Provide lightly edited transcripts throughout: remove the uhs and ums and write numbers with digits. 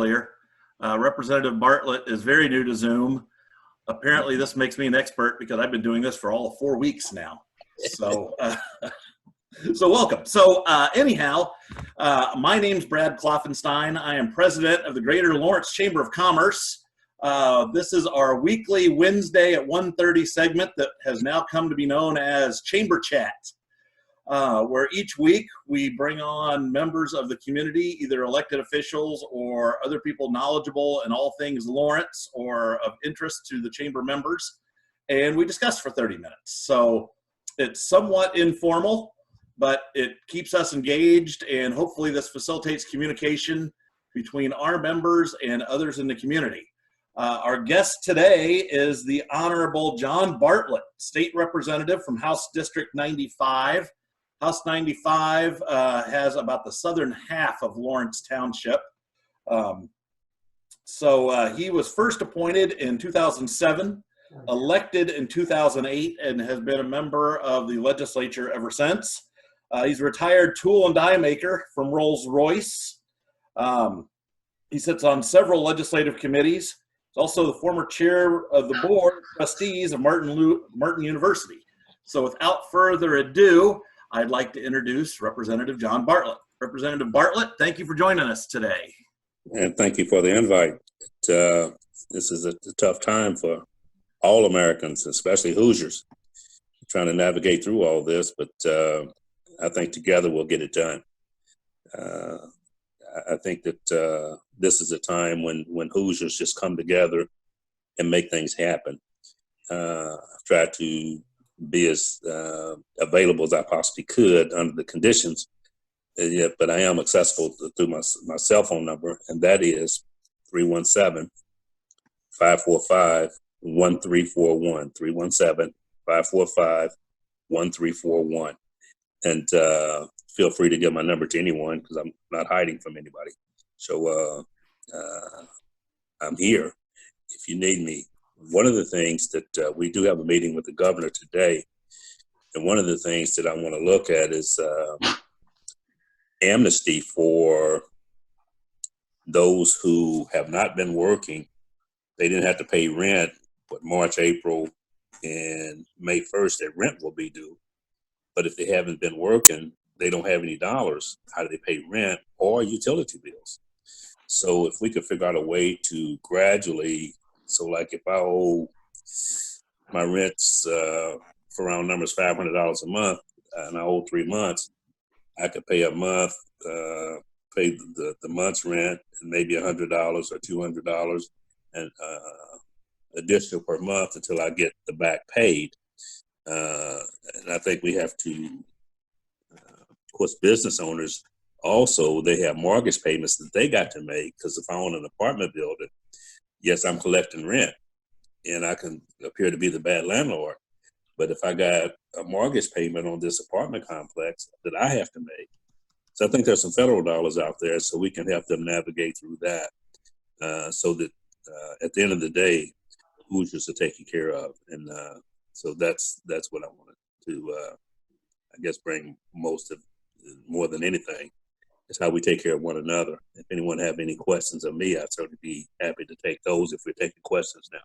earlier. Representative Bartlett is very new to Zoom. Apparently, this makes me an expert because I've been doing this for all of 4 weeks now. So, so welcome. So anyhow, my name's Brad Kloffenstein. I am president of the Greater Lawrence Chamber of Commerce. This is our weekly Wednesday at 1:30 segment that has now come to be known as Chamber Chat, where each week we bring on members of the community, either elected officials or other people knowledgeable in all things Lawrence or of interest to the chamber members, and we discuss for 30 minutes. So it's somewhat informal, but it keeps us engaged, and hopefully this facilitates communication between our members and others in the community. Our guest today is the Honorable John Bartlett, State Representative from House District 95. House 95 has about the southern half of Lawrence Township. He was first appointed in 2007, elected in 2008, and has been a member of the legislature ever since. He's a retired tool and die maker from Rolls-Royce. He sits on several legislative committees. He's also the former chair of the board of trustees of Martin University. So without further ado, I'd like to introduce Representative John Bartlett. Representative Bartlett, thank you for joining us today. And thank you for the invite. This is a tough time for all Americans, especially Hoosiers, trying to navigate through all this, but I think together we'll get it done. I think that this is a time when Hoosiers just come together and make things happen. I've tried to be as available as I possibly could under the conditions, but I am accessible through my cell phone number, and that is 317-545-1341, 317-545-1341. And feel free to give my number to anyone because I'm not hiding from anybody. So I'm here if you need me. One of the things that we do have a meeting with the governor today, and one of the things that I want to look at is amnesty for those who have not been working. They didn't have to pay rent, but March, April, and May 1st, their rent will be due. But if they haven't been working, they don't have any dollars. How do they pay rent or utility bills? So if we could figure out a way to gradually, so like if I owe my rent's for round numbers $500 a month, and I owe 3 months, I could pay a month, pay the month's rent, and maybe $100 or $200, and additional per month until I get the back paid. And I think we have to, of course, business owners also, they have mortgage payments that they got to make, because if I own an apartment building, yes, I'm collecting rent and I can appear to be the bad landlord. But if I got a mortgage payment on this apartment complex that I have to make, so I think there's some federal dollars out there so we can help them navigate through that, so that at the end of the day, Hoosiers are taken care of. And so that's what I wanted to, I guess, bring more than anything, is how we take care of one another. If anyone have any questions of me, I'd certainly be happy to take those if we're taking questions now.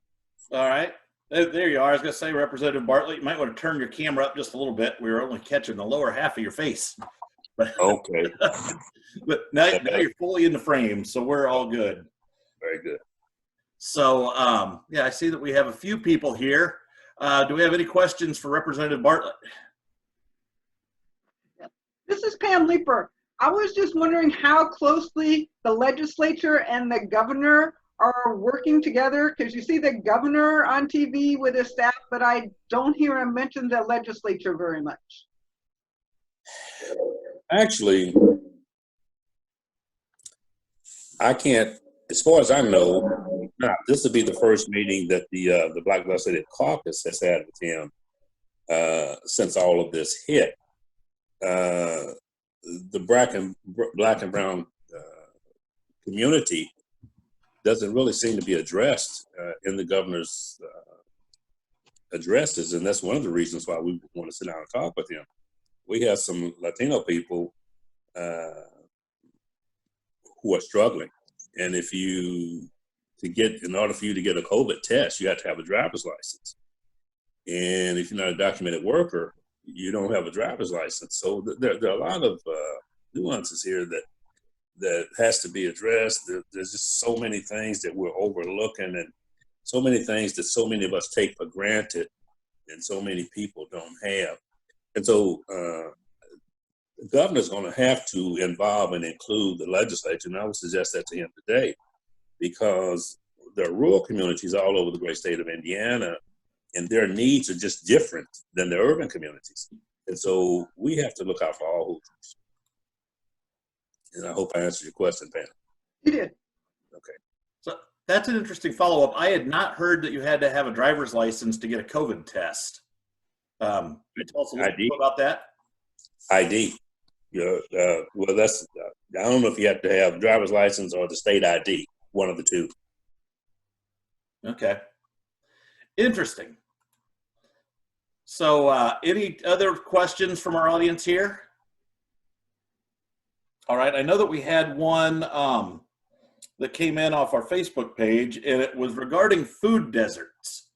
All right. There you are. I was going to say, Representative Bartlett, you might want to turn your camera up just a little bit. We were only catching the lower half of your face. But, okay. But now you're fully in the frame, so we're all good. Very good. So, yeah, I see that we have a few people here. Do we have any questions for Representative Bartlett? This is Pam Leeper. I was just wondering how closely the legislature and the governor are working together, because you see the governor on TV with his staff, but I don't hear him mention the legislature very much. Actually, I can't, as far as I know, this will be the first meeting that the Black Legislative Caucus has had with him since all of this hit. The black and brown community doesn't really seem to be addressed in the governor's addresses, and that's one of the reasons why we want to sit down and talk with him. We have some Latino people who are struggling, And in order for you to get a COVID test, you have to have a driver's license. And if you're not a documented worker, you don't have a driver's license. So there are a lot of nuances here that has to be addressed. There's just so many things that we're overlooking, and so many things that so many of us take for granted and so many people don't have. And so the governor's going to have to involve and include the legislature, and I would suggest that to him today, because there are rural communities all over the great state of Indiana, and their needs are just different than the urban communities. And so we have to look out for all Hoosiers. And I hope I answered your question, Pam. You did. Okay. So that's an interesting follow-up. I had not heard that you had to have a driver's license to get a COVID test. Can you tell us a little bit about that? ID. Well, that's, I don't know if you have to have a driver's license or the state ID, one of the two. Okay. Interesting. So any other questions from our audience here? All right. I know that we had one that came in off our Facebook page, and it was regarding food deserts.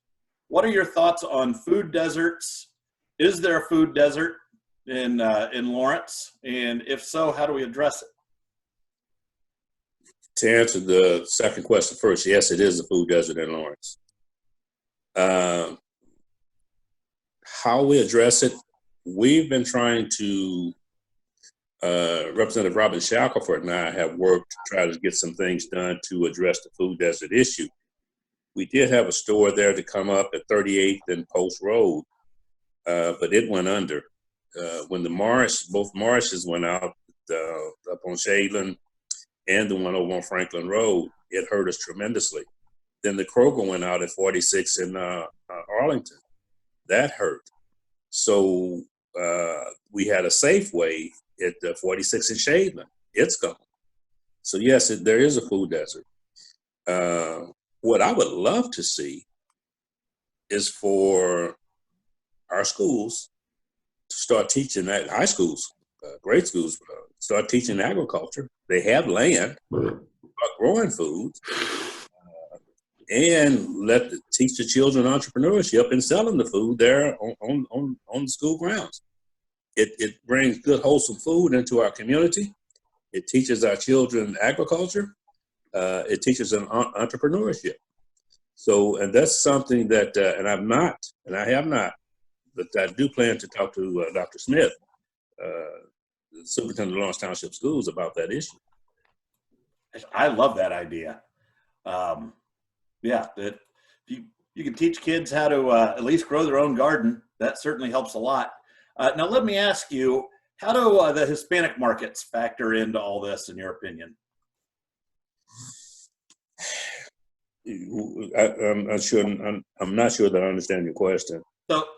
What are your thoughts on food deserts? Is there a food desert in Lawrence? And if so, how do we address it? To answer the second question first, yes, it is a food desert in Lawrence. How we address it, we've been trying to, Representative Robin Shackelford and I have worked to try to get some things done to address the food desert issue. We did have a store there to come up at 38th and Post Road, but it went under. When both Marshes went out up on Shadeland and the one over on Franklin Road, it hurt us tremendously. Then the Kroger went out at 46 in Arlington. That hurt. So we had a Safeway at 46 in Shadeland. It's gone. So yes, there is a food desert. What I would love to see is for our schools to start teaching that, high schools, grade schools, start teaching agriculture. They have land, start growing food, and teach the children entrepreneurship and selling the food there on the school grounds. It brings good, wholesome food into our community. It teaches our children agriculture. It teaches them entrepreneurship. So, and that's something that, and I have not, but I do plan to talk to Dr. Smith, the superintendent of Lawrence Township Schools, about that issue. I love that idea. Yeah, that you can teach kids how to at least grow their own garden. That certainly helps a lot. Now, let me ask you, how do the Hispanic markets factor into all this, in your opinion? I'm not sure that I understand your question. So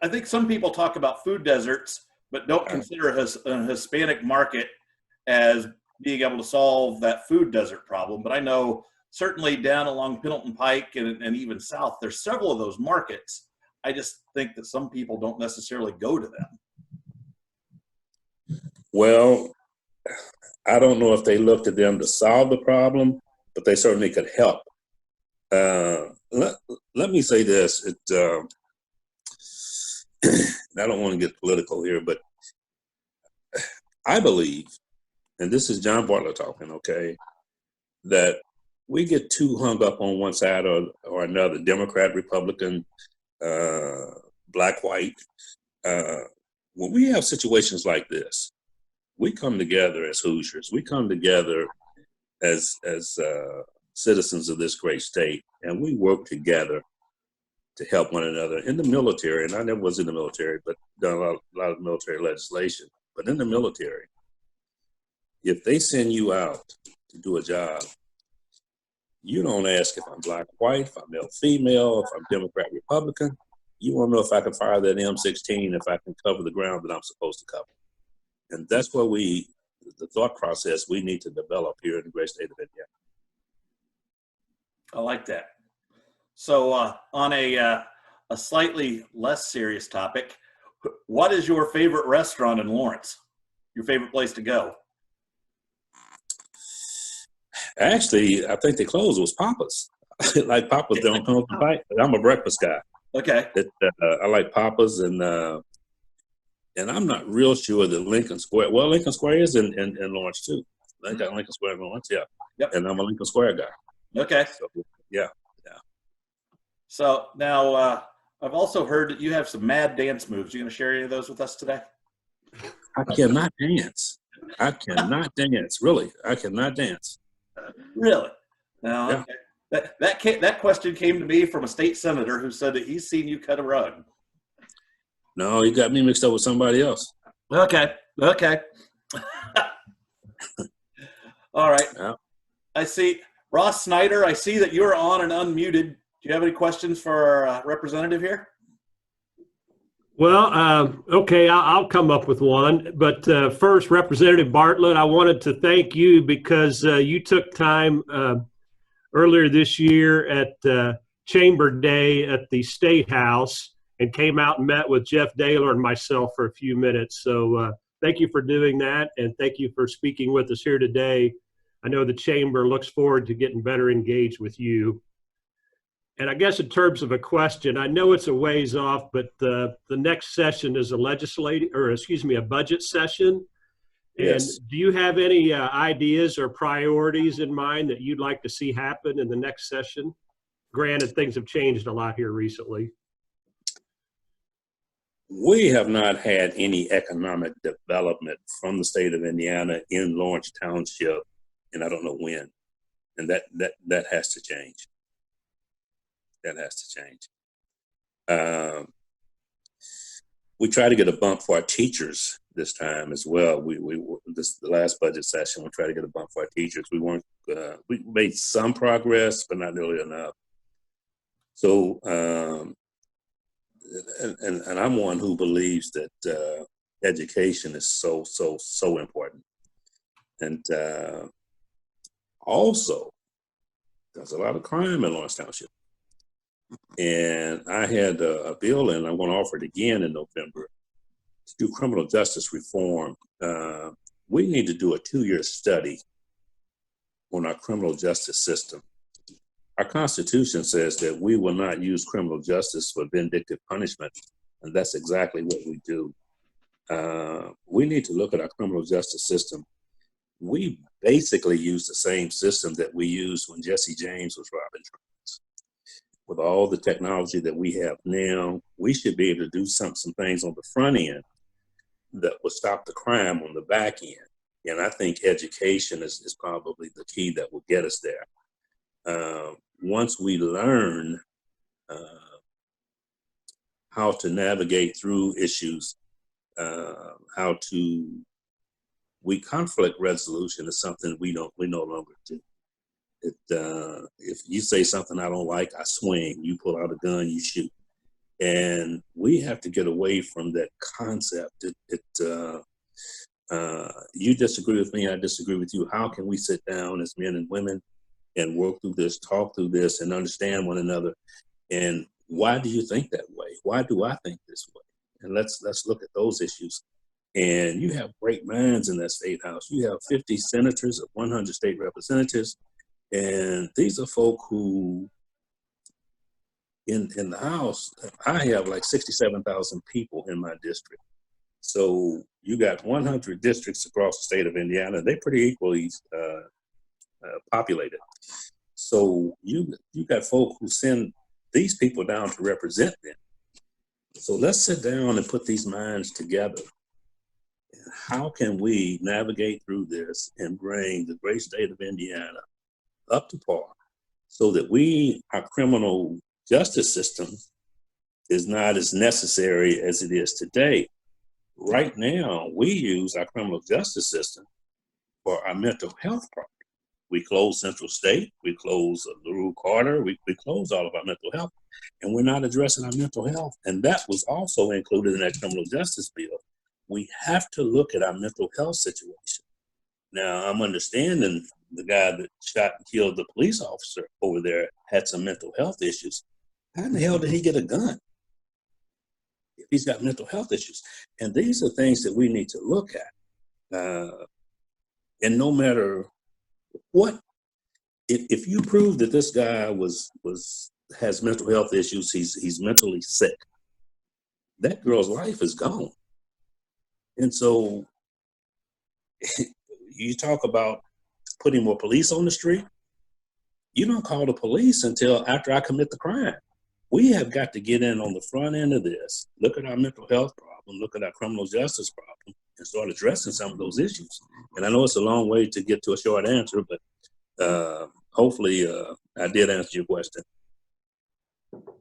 I think some people talk about food deserts, but don't consider a Hispanic market as being able to solve that food desert problem. But I know certainly down along Pendleton Pike and even south, there's several of those markets. I just think that some people don't necessarily go to them. Well, I don't know if they looked at them to solve the problem, but they certainly could help. Let me say this. I don't want to get political here, but I believe, and this is John Bartlett talking, okay, that we get too hung up on one side or another, Democrat, Republican, black, white. When we have situations like this, we come together as Hoosiers. We come together as citizens of this great state, and we work together to help one another. In the military, and I never was in the military, but done a lot of military legislation. But in the military, if they send you out to do a job, you don't ask if I'm black, white, if I'm male, female, if I'm Democrat, Republican. You want to know if I can fire that M16, if I can cover the ground that I'm supposed to cover. And that's where the thought process we need to develop here in the great state of Indiana. I like that. So on a slightly less serious topic, what is your favorite restaurant in Lawrence? Your favorite place to go? Actually, I think they closed. It was Papa's. Like Papa's, they don't come up to fight. I'm a breakfast guy. Okay. I like Papa's, and I'm not real sure that Lincoln Square. Well, Lincoln Square is in Lawrence too. They got Lincoln Square in Lawrence, yeah. Yep. And I'm a Lincoln Square guy. Okay. So, yeah. So now I've also heard that you have some mad dance moves. You going to share any of those with us today? I cannot dance. I cannot dance. Really, I cannot dance. Really? No. Yeah. Okay. That question came to me from a state senator who said that he's seen you cut a rug. No, you got me mixed up with somebody else. Okay. All right. Yeah. I see Ross Snyder. I see that you're on and unmuted. Do you have any questions for our representative here? Well, okay, I'll come up with one. But first, Representative Bartlett, I wanted to thank you because you took time earlier this year at Chamber Day at the State House and came out and met with Jeff Daylor and myself for a few minutes. So thank you for doing that, and thank you for speaking with us here today. I know the Chamber looks forward to getting better engaged with you. And I guess in terms of a question, I know it's a ways off, but the next session is a budget session. Yes. And do you have any ideas or priorities in mind that you'd like to see happen in the next session? Granted, things have changed a lot here recently. We have not had any economic development from the state of Indiana in Lawrence Township, and I don't know when. And that has to change. That has to change. We try to get a bump for our teachers this time as well. The last budget session, we tried to get a bump for our teachers. We made some progress, but not nearly enough. So, and I'm one who believes that education is so important. And also, there's a lot of crime in Lawrence Township. And I had a bill, and I'm going to offer it again in November, to do criminal justice reform. We need to do a 2-year study on our criminal justice system. Our Constitution says that we will not use criminal justice for vindictive punishment, and that's exactly what we do. We need to look at our criminal justice system. We basically use the same system that we used when Jesse James was robbing trains. With all the technology that we have now, we should be able to do some things on the front end that will stop the crime on the back end. And I think education is probably the key that will get us there. Once we learn how to navigate through issues, conflict resolution is something we no longer do. If you say something I don't like, I swing. You pull out a gun, you shoot. And we have to get away from that concept. You disagree with me, I disagree with you. How can we sit down as men and women and work through this, talk through this, and understand one another? And why do you think that way? Why do I think this way? And let's look at those issues. And you have great minds in that state house. You have 50 senators of 100 state representatives. And these are folk who, in the House, I have like 67,000 people in my district. So you got 100 districts across the state of Indiana. They're pretty equally populated. So you got folk who send these people down to represent them. So let's sit down and put these minds together. And how can we navigate through this and bring the great state of Indiana up to par so that our criminal justice system is not as necessary as it is today. Right now, we use our criminal justice system for our mental health problem. We close Central State, we close LaRue Carter, we close all of our mental health, and we're not addressing our mental health. And that was also included in that criminal justice bill. We have to look at our mental health situation. Now, I'm understanding the guy that shot and killed the police officer over there had some mental health issues. How in the hell did he get a gun if he's got mental health issues? And these are things that we need to look at. And no matter what if you prove that this guy has mental health issues, he's mentally sick, that girl's life is gone. And so you talk about putting more police on the street. You don't call the police until after I commit the crime. We have got to get in on the front end of this, look at our mental health problem, look at our criminal justice problem, and start addressing some of those issues. And I know it's a long way to get to a short answer, but hopefully I did answer your question.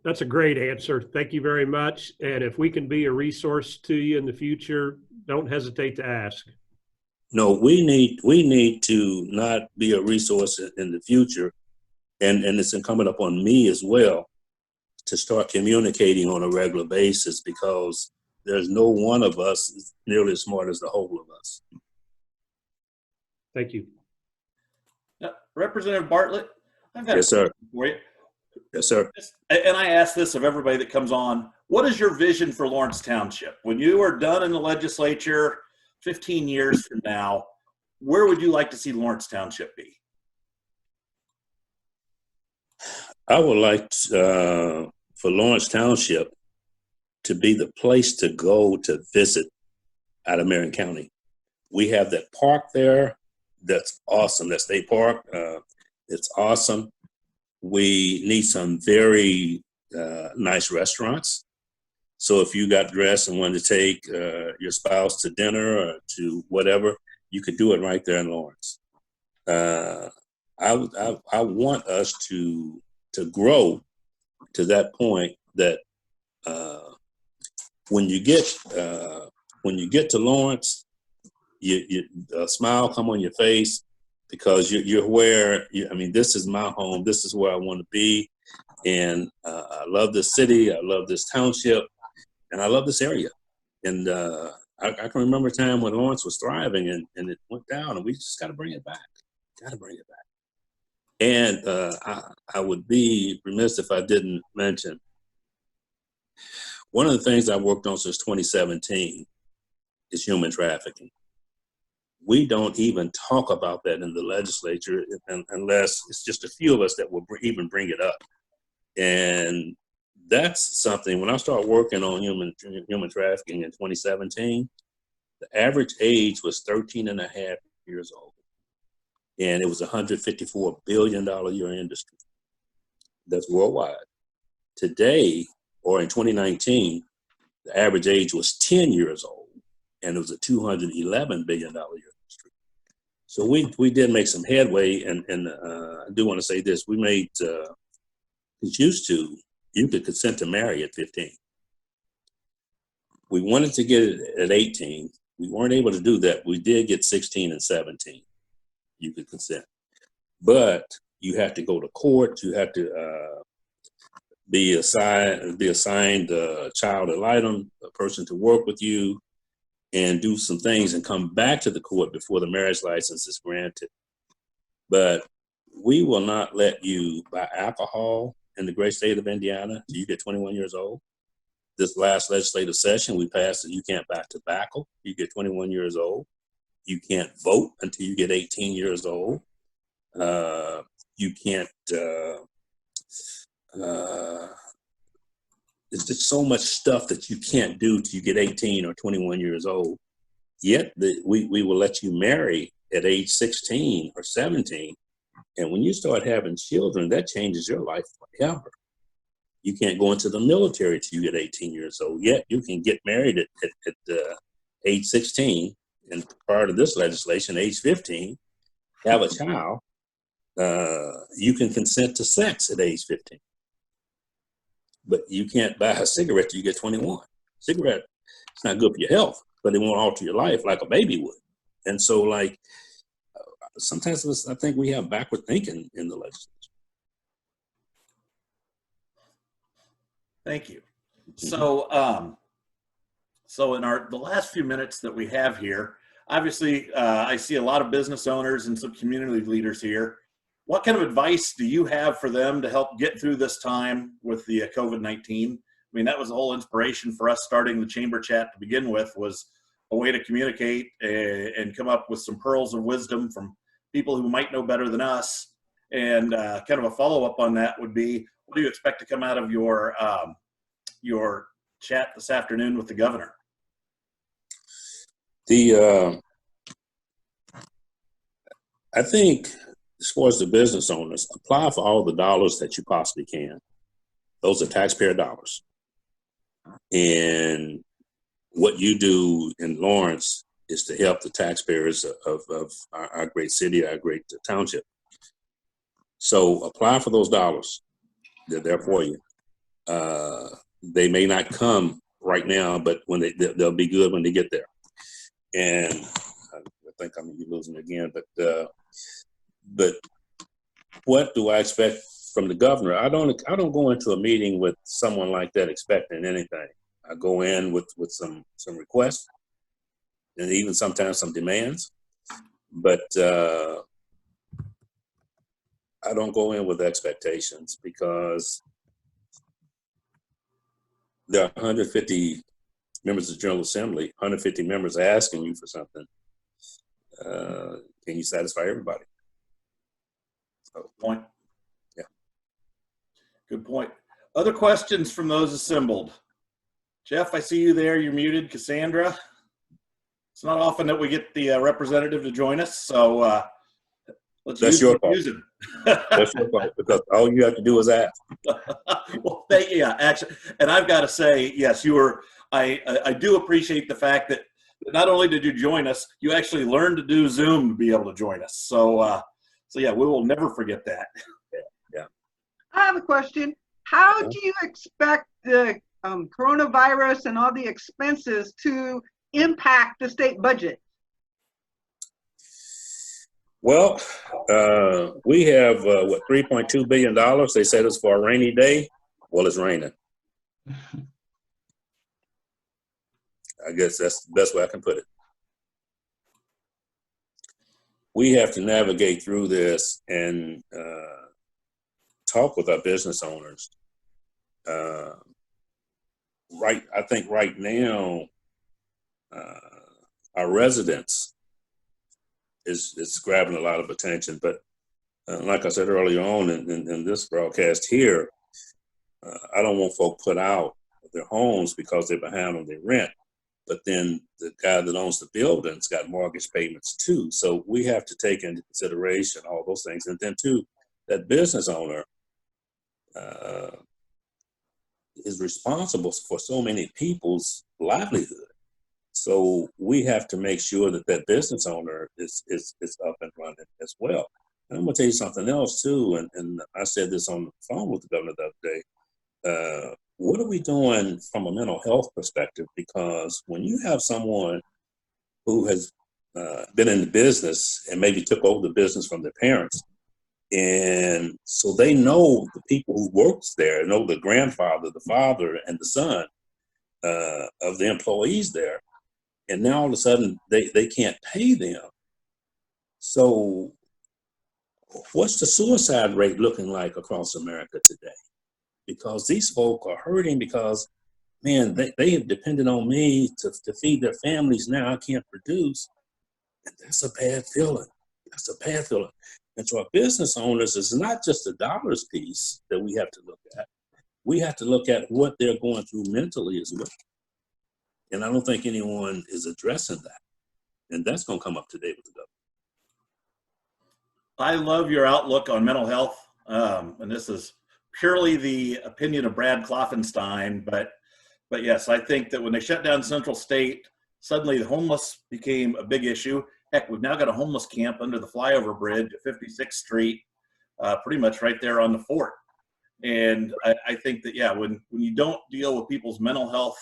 That's a great answer. Thank you very much. And if we can be a resource to you in the future, don't hesitate to ask. No, we need to not be a resource in the future, and it's incumbent upon me as well to start communicating on a regular basis, because there's no one of us nearly as smart as the whole of us. Thank you. Representative Bartlett, I've got Yes, sir. for you. Yes, sir. And I ask this of everybody that comes on, what is your vision for Lawrence Township? When you are done in the legislature 15 years from now, where would you like to see Lawrence Township be? I would like for Lawrence Township to be the place to go to visit out of Marion County. We have that park there. That's awesome. That state park. It's awesome. We need some very nice restaurants. So if you got dressed and wanted to take your spouse to dinner or to whatever, you could do it right there in Lawrence. I want us to grow to that point that when you get to Lawrence, you a smile come on your face, because you're aware. I mean, this is my home. This is where I want to be, and I love this city. I love this township, and I love this area. And I can remember a time when Lawrence was thriving, and it went down, and we just got to bring it back. Got to bring it back. And I would be remiss if I didn't mention one of the things I've worked on since 2017 is human trafficking. We don't even talk about that in the legislature unless it's just a few of us that will even bring it up. And that's something, when I started working on human trafficking in 2017, the average age was 13 and a half years old. And it was a $154 billion a year industry. That's worldwide. Today, or in 2019, the average age was 10 years old, and it was a $211 billion a year industry. So we did make some headway, and I do want to say this. We made, it's used to, you could consent to marry at 15. We wanted to get it at 18. We weren't able to do that. We did get 16 and 17. You could consent. But you have to go to court. You have to be assigned a child ad litem, a person to work with you, and do some things and come back to the court before the marriage license is granted. But we will not let you buy alcohol in the great state of Indiana till you get 21 years old. This last legislative session, we passed that you can't buy tobacco. You get 21 years old. You can't vote until you get 18 years old. You can't, there's just so much stuff that you can't do till you get 18 or 21 years old. Yet we will let you marry at age 16 or 17. And when you start having children, that changes your life forever. You can't go into the military till you get 18 years old. Yet you can get married at age 16. And prior to this legislation, age 15, have a child. You can consent to sex at age 15. But you can't buy a cigarette till you get 21. Cigarette, it's not good for your health, but it won't alter your life like a baby would. And so, like, sometimes I think we have backward thinking in the legislature. Thank you. So, so in the last few minutes that we have here, obviously, I see a lot of business owners and some community leaders here. What kind of advice do you have for them to help get through this time with the COVID-19? I mean, that was the whole inspiration for us starting the Chamber Chat to begin with, was a way to communicate and come up with some pearls of wisdom from people who might know better than us. And kind of a follow-up on that would be, what do you expect to come out of your chat this afternoon with the governor? I think as far as the business owners, apply for all the dollars that you possibly can. Those are taxpayer dollars. And what you do in Lawrence is to help the taxpayers of our great city, our great township. So apply for those dollars. They're there for you. They may not come right now, but when they'll be good when they get there. And I think I'm gonna be losing again, but what do I expect from the governor? I don't go into a meeting with someone like that expecting anything. I go in with some requests and even sometimes some demands, but I don't go in with expectations, because there are 150 members of the General Assembly, 150 members asking you for something. Can you satisfy everybody? So, Point. Yeah. Good point. Other questions from those assembled? Jeff, I see you there. You're muted. Cassandra? It's not often that we get the representative to join us, so let's that's your fault. use him. That's your fault, because all you have to do is ask. Well, thank you. Yeah, actually, and I've got to say, yes, you were. I do appreciate the fact that not only did you join us, you actually learned to do Zoom to be able to join us. So, so yeah, we will never forget that. Yeah. I have a question. How do you expect the coronavirus and all the expenses to impact the state budget? Well, we have what, $3.2 billion. They said it's for a rainy day. Well, it's raining. I guess that's the best way I can put it. We have to navigate through this and talk with our business owners. I think right now, our residents is grabbing a lot of attention. But like I said earlier on in this broadcast here, I don't want folk put out of their homes because they're behind on their rent. But then the guy that owns the building's got mortgage payments too. So we have to take into consideration all those things. And then too, that business owner is responsible for so many people's livelihood. So we have to make sure that that business owner is up and running as well. And I'm gonna tell you something else too, and I said this on the phone with the governor the other day. What are we doing from a mental health perspective? Because when you have someone who has been in the business and maybe took over the business from their parents, and so they know the people who works there, know the grandfather, the father, and the son of the employees there, and now all of a sudden they can't pay them. So what's the suicide rate looking like across America today? Because these folk are hurting because, man, they have depended on me to feed their families. Now I can't produce. And that's a bad feeling. That's a bad feeling. And so our business owners, is not just the dollars piece that we have to look at. We have to look at what they're going through mentally as well. And I don't think anyone is addressing that. And that's going to come up today with the government. I love your outlook on mental health. And this is purely the opinion of Brad Kloffenstein, but yes, I think that when they shut down Central State, suddenly the homeless became a big issue. Heck, we've now got a homeless camp under the flyover bridge at 56th Street, pretty much right there on the fort. And I think that, yeah, when you don't deal with people's mental health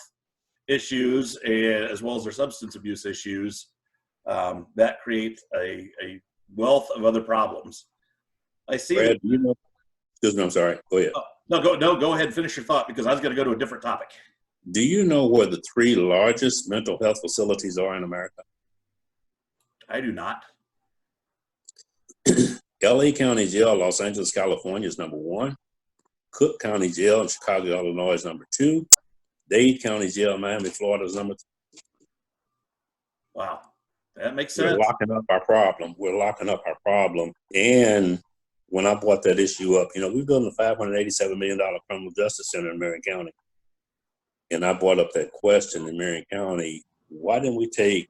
issues as well as their substance abuse issues, that creates a wealth of other problems. I see. Brad, you know, excuse me, I'm sorry. Go ahead. Go ahead and finish your thought, because I was going to go to a different topic. Do you know where the 3 largest mental health facilities are in America? I do not. LA County Jail, Los Angeles, California is number 1. Cook County Jail in Chicago, Illinois is number 2. Dade County Jail, Miami, Florida is number 3. Wow. That makes sense. We're locking up our problem. And when I brought that issue up, we're building a $587 million criminal justice center in Marion County. And I brought up that question in Marion County, why didn't we take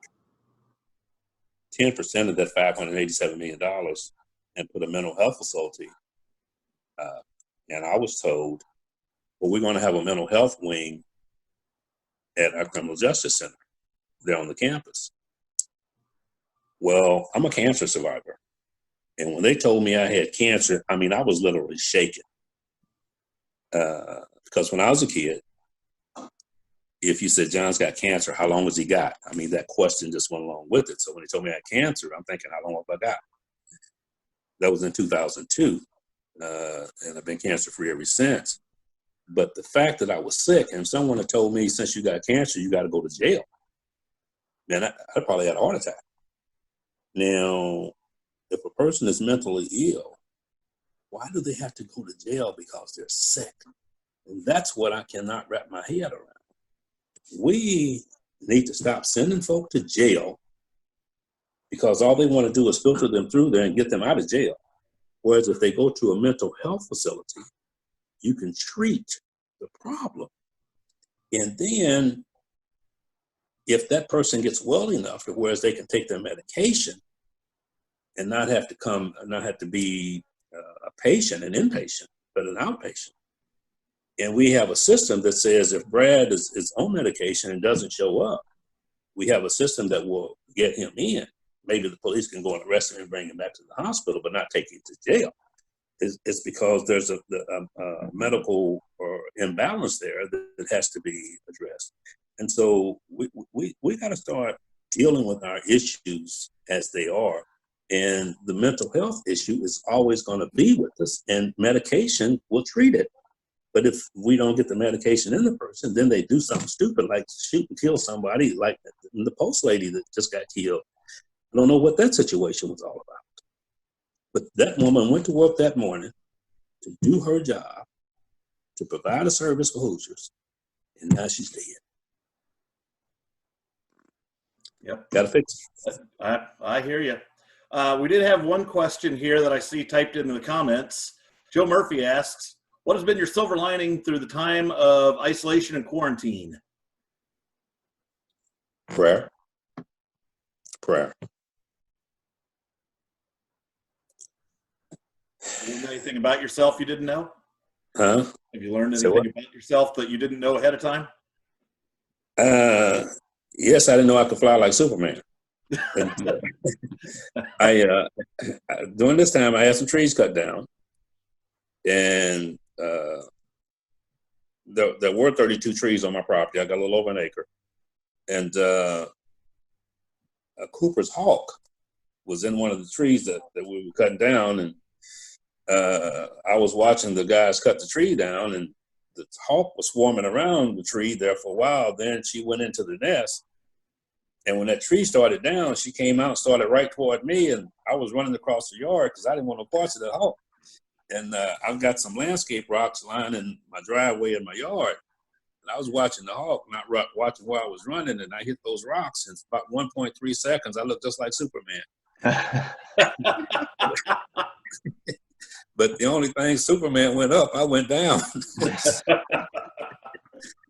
10% of that $587 million and put a mental health facility? And I was told, well, we're going to have a mental health wing at our criminal justice center there on the campus. Well, I'm a cancer survivor. And when they told me I had cancer, I was literally shaken. Because when I was a kid, if you said, John's got cancer, how long has he got? That question just went along with it. So when they told me I had cancer, I'm thinking, how long have I got? That was in 2002. And I've been cancer-free ever since. But the fact that I was sick, and someone had told me, since you got cancer, you got to go to jail. Man, I probably had a heart attack. Now, if a person is mentally ill, why do they have to go to jail because they're sick? And that's what I cannot wrap my head around. We need to stop sending folk to jail because all they want to do is filter them through there and get them out of jail. Whereas if they go to a mental health facility, you can treat the problem. And then if that person gets well enough to whereas they can take their medication and not have to be a patient, an inpatient, but an outpatient. And we have a system that says if Brad is on medication and doesn't show up, we have a system that will get him in. Maybe the police can go and arrest him and bring him back to the hospital, but not take him to jail. It's because there's a medical or imbalance there that has to be addressed. And so we got to start dealing with our issues as they are. And the mental health issue is always going to be with us, and medication will treat it. But if we don't get the medication in the person, then they do something stupid like shoot and kill somebody, like the post lady that just got killed. I don't know what that situation was all about. But that woman went to work that morning to do her job, to provide a service for Hoosiers, and now she's dead. Yep. Got to fix it. I hear you. We did have one question here that I see typed into the comments. Joe Murphy asks, what has been your silver lining through the time of isolation and quarantine? Prayer. You learned anything about yourself you didn't know? Huh? Have you learned anything about yourself that you didn't know ahead of time? Yes, I didn't know I could fly like Superman. During this time, I had some trees cut down, and there were 32 trees on my property. I got a little over an acre, and a Cooper's hawk was in one of the trees that we were cutting down, and I was watching the guys cut the tree down, and the hawk was swarming around the tree there for a while. Then she went into the nest. And when that tree started down, she came out and started right toward me, and I was running across the yard because I didn't want no parts of that hawk. And I've got some landscape rocks lining my driveway in my yard. And I was watching the hawk, not watching where I was running, and I hit those rocks. And about 1.3 seconds, I looked just like Superman. But the only thing, Superman went up, I went down.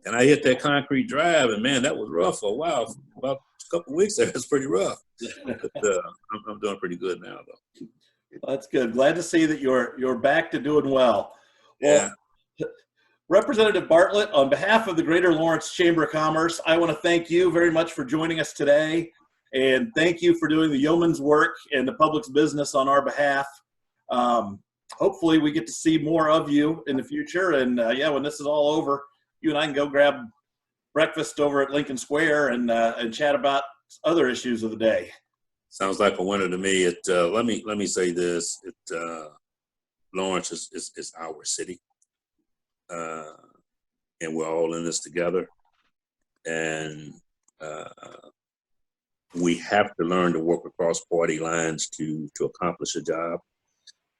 And I hit that concrete drive, and man, that was rough for a while. About a couple of weeks there, it's pretty rough. But I'm doing pretty good now, though. That's good. Glad to see that you're back to doing well. Yeah. Well, Representative Bartlett, on behalf of the Greater Lawrence Chamber of Commerce, I want to thank you very much for joining us today, and thank you for doing the yeoman's work and the public's business on our behalf. Hopefully, we get to see more of you in the future, and when this is all over, you and I can go grab breakfast over at Lincoln Square and chat about other issues of the day. Sounds like a winner to me. Let me say this: Lawrence is our city, and we're all in this together. And we have to learn to work across party lines to accomplish a job.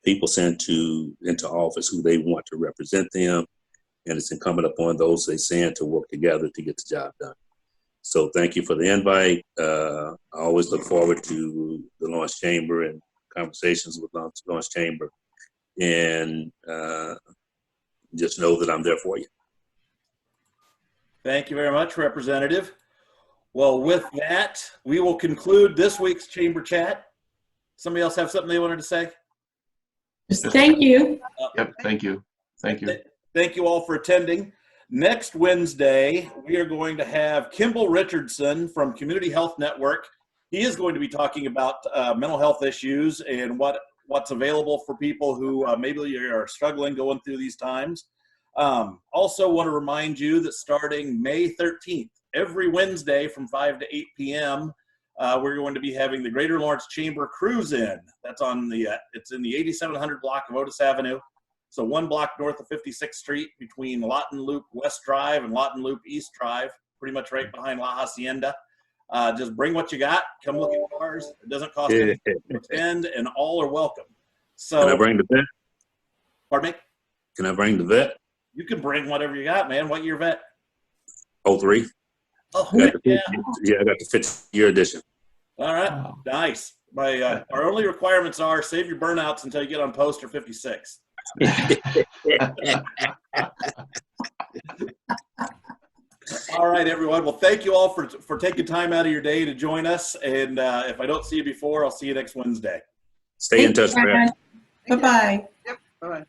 People send into office who they want to represent them, and it's incumbent upon those they send to work together to get the job done. So thank you for the invite. I always look forward to the Lawrence Chamber and conversations with Lawrence Chamber. and just know that I'm there for you. Thank you very much, Representative. Well, with that, we will conclude this week's Chamber Chat. Somebody else have something they wanted to say? Thank you. Yep, thank you. Thank you. Thank you all for attending. Next Wednesday, we are going to have Kimball Richardson from Community Health Network. He is going to be talking about mental health issues and what's available for people who maybe are struggling going through these times. Also want to remind you that starting May 13th, every Wednesday from 5 to 8 p.m., we're going to be having the Greater Lawrence Chamber Cruise In. That's on it's in the 8700 block of Otis Avenue. So 1 block north of 56th Street between Lawton Loop West Drive and Lawton Loop East Drive, pretty much right behind La Hacienda. Just bring what you got. Come look at cars. It doesn't cost anything to attend, and all are welcome. So, Can I bring the vet? Pardon me? Can I bring the vet? You can bring whatever you got, man. What year vet? 03. Oh, I got yeah. I got the 50-year edition. All right. Wow. Nice. Our only requirements are save your burnouts until you get on poster 56. All right, everyone. Well, thank you all for taking time out of your day to join us. And if I don't see you before, I'll see you next Wednesday. Stay in touch, Brad. Bye-bye. Yep. Bye-bye.